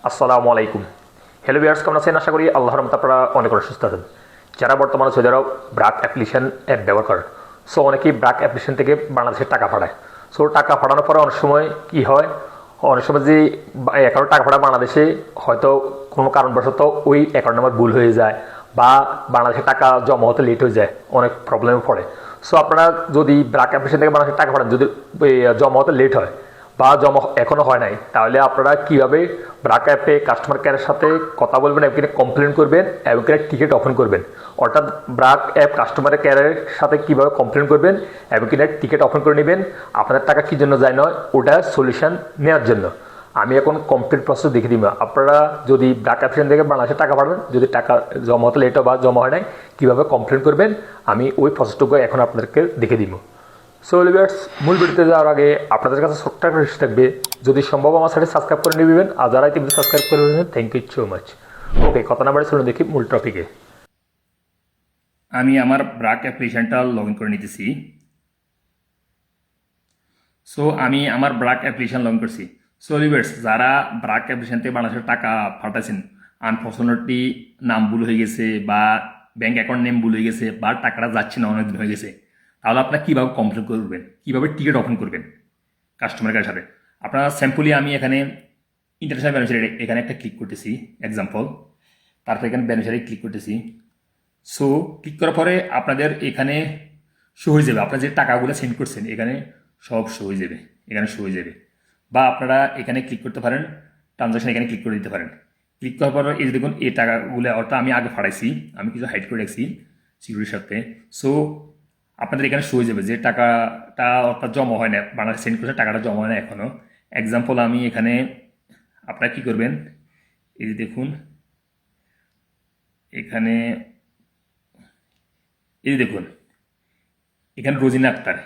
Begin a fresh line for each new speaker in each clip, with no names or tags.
আসসালামু আলাইকুম। Hello viewers, কেমন আছেন? আশা করি আল্লাহর রহমতে আপনারা অনেক সুস্থ আছেন। যারা বর্তমানে সৌদি আরব ব্রাক অ্যাপ্লিকেশন অ্যাপ ব্যবহার করেন, সো অনেকেই ব্রাক অ্যাপ্লিকেশন থেকে বাংলাদেশে টাকা পাঠায়। সো টাকা পাঠানোর পরে অনেক সময় কী হয়, অনেক সময় যে অ্যাকাউন্টে টাকা পাঠায় বাংলাদেশে হয়তো কোনো কারণবশত ওই অ্যাকাউন্ট নাম্বার ভুল হয়ে যায় বা বাংলাদেশে টাকা জমা হতে লেট হয়ে যায়, অনেক প্রবলেমে পড়ে। সো আপনারা যদি ব্রাক অ্যাপ্লিকেশন থেকে বাংলাদেশে টাকা পাঠান, যদি জমা হতে লেট হয় বা জমা এখনও হয় নাই, তাহলে আপনারা কীভাবে ব্রাক অ্যাপে কাস্টমার কেয়ারের সাথে কথা বলবেন এবং কমপ্লেন করবেন এবং টিকিট ওপেন করবেন। অর্থাৎ ব্রাক অ্যাপ কাস্টমার কেয়ারের সাথে কীভাবে কমপ্লেন করবেন এবং টিকিট ওপেন করে নেবেন, আপনাদের টাকা কী জন্য যায় নয় ওটা সলিউশন নেওয়ার জন্য। আমি এখন কমপ্লিট প্রসেস দেখে দিব। আপনারা যদি ব্রাক অ্যাপ্লিকেশন থেকে বাংলাদেশে টাকা পাঠান, যদি টাকা জমা হতে লেট বা জমা হয় নাই, কীভাবে কমপ্লেন করবেন আমি ওই প্রসেসটুকু এখন আপনাদেরকে দেখে দিব। সো ভিউয়ার্স, মূল ভিডিওতে যাওয়ার আগে আপনাদের কাছে ছোট্ট একটা রিকোয়েস্ট থাকবে, যদি সম্ভব আমার সাথে সাবস্ক্রাইব করে নেবেন, আর যারা ইতিমধ্যে সাবস্ক্রাইব করে নেবেন থ্যাংক ইউ সো মাচ। ওকে, কথা না বাড়ি চলুন দেখি মূল টপিকে।
আমি আমার ব্রাক অ্যাপ্লিকেশনটা লগ ইন করে নিতেছি। সো আমি আমার ব্রাক অ্যাপ্লিকেশন লগ ইন করছি। সো ভিউয়ার্স, যারা ব্রাক অ্যাপ্লিকেশন থেকে বাংলাদেশের টাকা পাঠাচ্ছেন, আনফর্চুনেটলি নাম ভুল হয়ে গেছে বা ব্যাঙ্ক অ্যাকাউন্ট নেম ভুল হয়ে গেছে বা টাকাটা যাচ্ছে না, অনেকদিন হয়ে গেছে, তাহলে আপনারা কীভাবে কমপ্লেন করবেন, কীভাবে টিকিট ওপেন করবেন কাস্টমার কেয়ারের সাথে। আপনারা স্যাম্পলি আমি এখানে ইন্টারন্যাশনাল বেনিফিশিয়ারি এখানে একটা ক্লিক করতেছি এক্সাম্পল, তারপর এখানে বেনিফিশিয়ারি ক্লিক করতেছি। সো ক্লিক করার পরে আপনাদের এখানে শো হয়ে যাবে, আপনারা যে টাকাগুলো সেন্ড করছেন এখানে সব শো হয়ে যাবে, এখানে শো হয়ে যাবে। বা আপনারা এখানে ক্লিক করতে পারেন, ট্রানজাকশন এখানে ক্লিক করে দিতে পারেন। ক্লিক করার পর এই যে দেখুন এই টাকাগুলো অর্থাৎ আমি আগে ফাটাইছি, আমি কিছু হাইড করে রাখছি সিকিউরিটির সাথে। সো আপনাদের এখানে শো হয়ে যাবে যে টাকাটা অর্থাৎ জমা হয় না, বাংলাদেশ সেন্ড করছে টাকাটা জমা হয় না এখনও। এক্সাম্পল আমি এখানে আপনারা কী করবেন, এই যে দেখুন এখানে, এই দেখুন এখানে রোজিনা আক্তার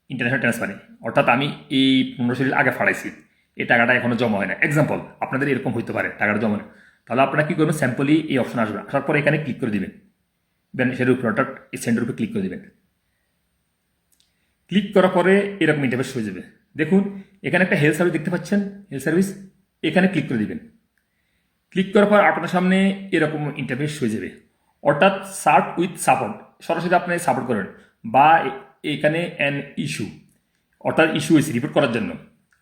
ইন্টারন্যাশনাল ট্রান্সফারে, অর্থাৎ আমি এই 15 আগে ফাড়াইছি, এই টাকাটা এখনো জমা হয় না। এক্সাম্পল আপনাদের এরকম হইতে পারে টাকাটা জমা না, তাহলে আপনারা কী করবেন, স্যাম্পলি এই অপশন আসবে, আসার পরে এখানে ক্লিক করে দেবেন, বেনিফিশিয়ারির উপর অর্থাৎ এই সেন্টারের উপরে ক্লিক করে দেবেন। ক্লিক করার পরে এরকম ইন্টারফেস হয়ে যাবে। দেখুন এখানে একটা হেলথ সার্ভিস দেখতে পাচ্ছেন, হেলথ সার্ভিস এখানে ক্লিক করে দেবেন। ক্লিক করার পর আপনার সামনে এরকম ইন্টারফেস হয়ে যাবে, অর্থাৎ সার্ভ উইথ সাপোর্ট, সরাসরি আপনি সাপোর্ট করবেন। বা এখানে অ্যান ইস্যু, অর্থাৎ ইস্যু হয়েছে রিপোর্ট করার জন্য,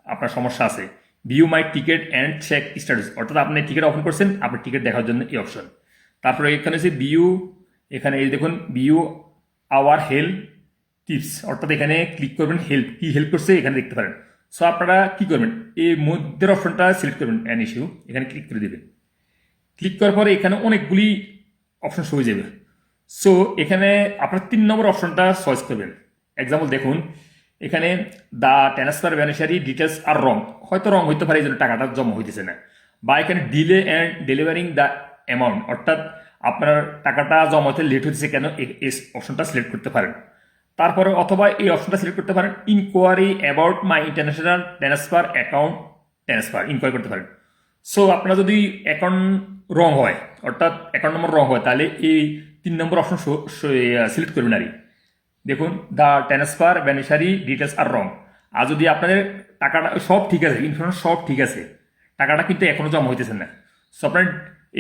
আপনার সমস্যা আছে। View my ticket and check status, অর্থাৎ আপনি টিকিট ওপেন করছেন, আপনার টিকিট দেখার জন্য এই অপশন। তারপরে এখানে হচ্ছে ভিউ, এখানে এই দেখুন ভিউ আওয়ার হেল্প টিপস, অর্থাৎ এখানে ক্লিক করবেন হেল্প, কি হেল্প করছে এখানে দেখতে পারেন। সো আপনারা কী করবেন, এই মধ্যের অপশনটা সিলেক্ট করবেন অ্যান ইস্যু, এখানে ক্লিক করে দেবেন। ক্লিক করার পরে এখানে অনেকগুলি অপশন শো হয়ে যাবে। সো এখানে আপনার 3 নম্বর অপশনটা চয়েস করবেন। এক্সাম্পল দেখুন এখানে দ্য ট্রান্সফার বেনিফিশিয়ারি ডিটেলস আর রং, হয়তো রং হইতে পারে এই জন্য টাকাটা জমা হইতেছে না। বা এখানে delay and delivering the amount, অর্থাৎ আপনার টাকাটা জমা হতে লেট হচ্ছে কেন, এই অপশনটা সিলেক্ট করতে পারেন। তারপরে অথবা এই অপশনটা সিলেক্ট করতে পারেন inquiry about my international transfer account transfer, inquiry করতে পারেন। সো আপনারা যদি অ্যাকাউন্ট রং হয়, অর্থাৎ অ্যাকাউন্ট নম্বর রং হয়, তাহলে এই 3 নম্বর অপশন সিলেক্ট করবেন। আর দেখুন দ্য ট্রান্সফার বেনিফিশিয়ারি ডিটেলস আর রং। আর যদি আপনাদের টাকাটা সব ঠিক আছে, ইনফরমেশন সব ঠিক আছে, টাকাটা কিন্তু এখনও জমা হইতেছে না, সো আপনার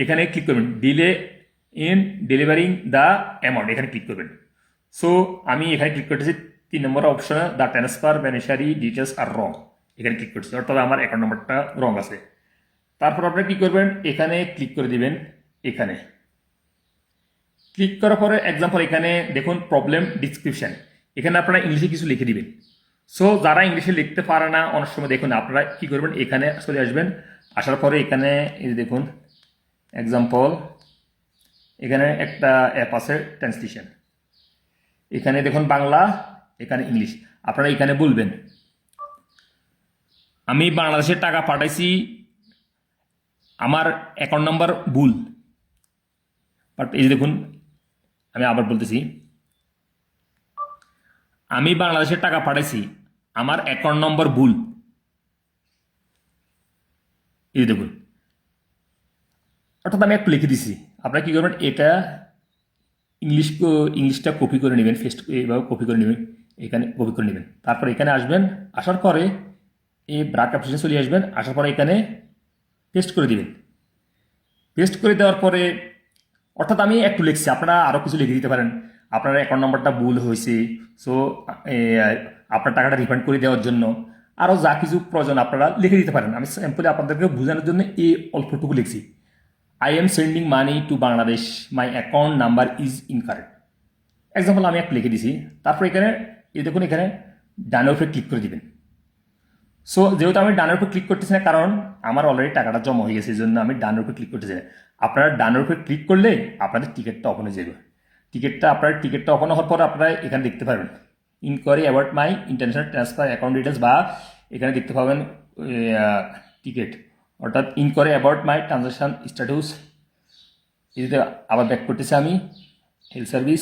এখানে ক্লিক করবেন delay in delivering the amount, এখানে ক্লিক করবেন। সো আমি এখানে ক্লিক করতেছি 3 নম্বর অপশনে দ্য ট্রান্সফার বেনিফিশিয়ারি ডিটেলস আর রং, এখানে ক্লিক করছি, অর্থাৎ আমার অ্যাকাউন্ট নম্বরটা রং আছে। তারপর আপনারা কী করবেন, এখানে ক্লিক করে দিবেন। এখানে ক্লিক করার পরে এক্সাম্পল এখানে দেখুন প্রবলেম ডিসক্রিপশান, এখানে আপনারা ইংলিশে কিছু লিখে দিবেন। সো যারা ইংলিশে লিখতে পারে না, অনেক সময় দেখুন আপনারা কী করবেন, এখানে চলে আসবেন। আসার পরে এখানে এই দেখুন এক্সাম্পল এখানে একটা অ্যাপ আছে ট্রান্সলেশন, এখানে দেখুন বাংলা, এখানে ইংলিশ। আপনারা এখানে বলবেন আমি বাংলাদেশের টাকা পাঠাইছি, আমার অ্যাকাউন্ট নাম্বার ভুল। বাট এই যে দেখুন আমি আবার বলতেছি, আমি বাংলাদেশের টাকা পাঠাইছি, আমার অ্যাকাউন্ট নম্বর ভুল। এই দেখুন, অর্থাৎ আমি একটু লিখে দিছি। আপনারা কী করবেন, এটা ইংলিশটা কপি করে নেবেন, ফেস্ট এইভাবে কপি করে নেবেন, এখানে কপি করে নেবেন। তারপর এখানে আসবেন, আসার পরে এই ব্রাক অপশনে চলে আসবেন, আসার পরে এখানে পেস্ট করে দিবেন। পেস্ট করে দেওয়ার পরে অর্থাৎ আমি একটু লিখছি, আপনারা আরও কিছু লিখে দিতে পারেন। আপনার অ্যাকাউন্ট নাম্বারটা ভুল হয়েছে, সো আপনার টাকাটা রিফান্ড করে দেওয়ার জন্য আরও যা কিছু প্রয়োজন আপনারা লিখে দিতে পারেন। আমি স্যাম্পলে আপনাদেরকে বোঝানোর জন্য এই অল্পটুকু লিখছি। I am sending money to Bangladesh, my account number is incorrect. Example আমি একটা লিখে দিছি। তারপর এখানে এই দেখুন, এখানে ডানের উপরে ক্লিক করে দিবেন। সো যেহেতু আমি ডানের উপর ক্লিক করতেছি না, কারণ আমার অলরেডি টাকাটা জমা হয়ে গেছে, এই জন্য আমি ডানের উপর ক্লিক করতেছি না। আপনারা ডানের উপর ক্লিক করলে আপনাদের টিকিটটা ওপেন হয়ে যাবে। টিকিটটা ওপেন হওয়ার পর আপনারা এখানে দেখতে পারবেন inquiry about my international transfer account details, বা এখানে দেখতে পাবেন টিকিট, অর্থাৎ inquiry about my transaction status. এই যে আবার ব্যাক করতেছি আমি, হেলথ সার্ভিস।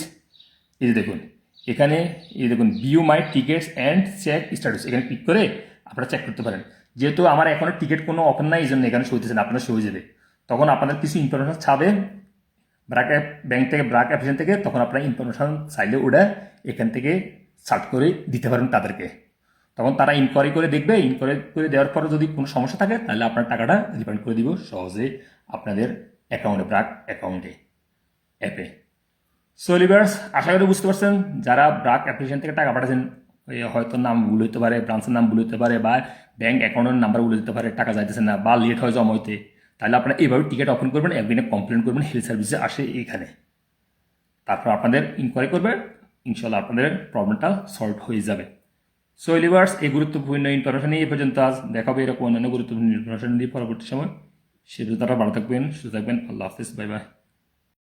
এই যে দেখুন এখানে, এই যে দেখুন view my tickets and check status, এখানে ক্লিক করে আপনারা চেক করতে পারেন। যেহেতু আমার এখনও টিকিট কোনো ওপেন নাই, এই জন্য এখানে সইতেছে না, আপনার সই যাবে। তখন আপনাদের কিছু ইনফরমেশন চাবে ব্যাংক থেকে, ব্রাক অ্যাপ্লিকেশন থেকে, তখন আপনার ইনফরমেশন চাইলে ওটা এখান থেকে সার্চ করে দিতে পারেন তাদেরকে। তখন তারা ইনকোয়ারি করে দেখবে, ইনকোয়ারি করে দেওয়ার পরে যদি কোনো সমস্যা থাকে তাহলে আপনার টাকাটা রিফান্ড করে দিব সহজে আপনাদের অ্যাকাউন্টে, ব্রাক অ্যাকাউন্টে, অ্যাপে। সো লিভার্স, আশা করি বুঝতে পারছেন। যারা ব্রাক অ্যাপ্লিকেশন থেকে টাকা পাঠাচ্ছেন, হয়তো নাম ভুল হতে পারে, ব্রাঞ্চের নাম ভুল হতে পারে, বা ব্যাংক অ্যাকাউন্টের নাম্বার ভুল হতে পারে, টাকা যাইতেছে না বা লেট হয় জমা হইতে, তাহলে আপনারা এইভাবে টিকিট ওপেন করবেন, একদিনে কমপ্লেন করবেন, হেলথ সার্ভিসে আসে এইখানে। তারপর আপনাদের ইনকোয়ারি করবে, ইনশাল্লাহ আপনাদের প্রবলেমটা সলভ হয়ে যাবে। সো লিভার্স, এই গুরুত্বপূর্ণ ইনফরমেশন নিয়ে এই পর্যন্ত আজ। দেখাবে এরকম অন্যান্য গুরুত্বপূর্ণ ইনফরমেশন দিয়ে পরবর্তী সময়। সে তারা ভালো থাকবেন, সুস্থ থাকবেন। আল্লাহ হাফিজ, বাই বাই।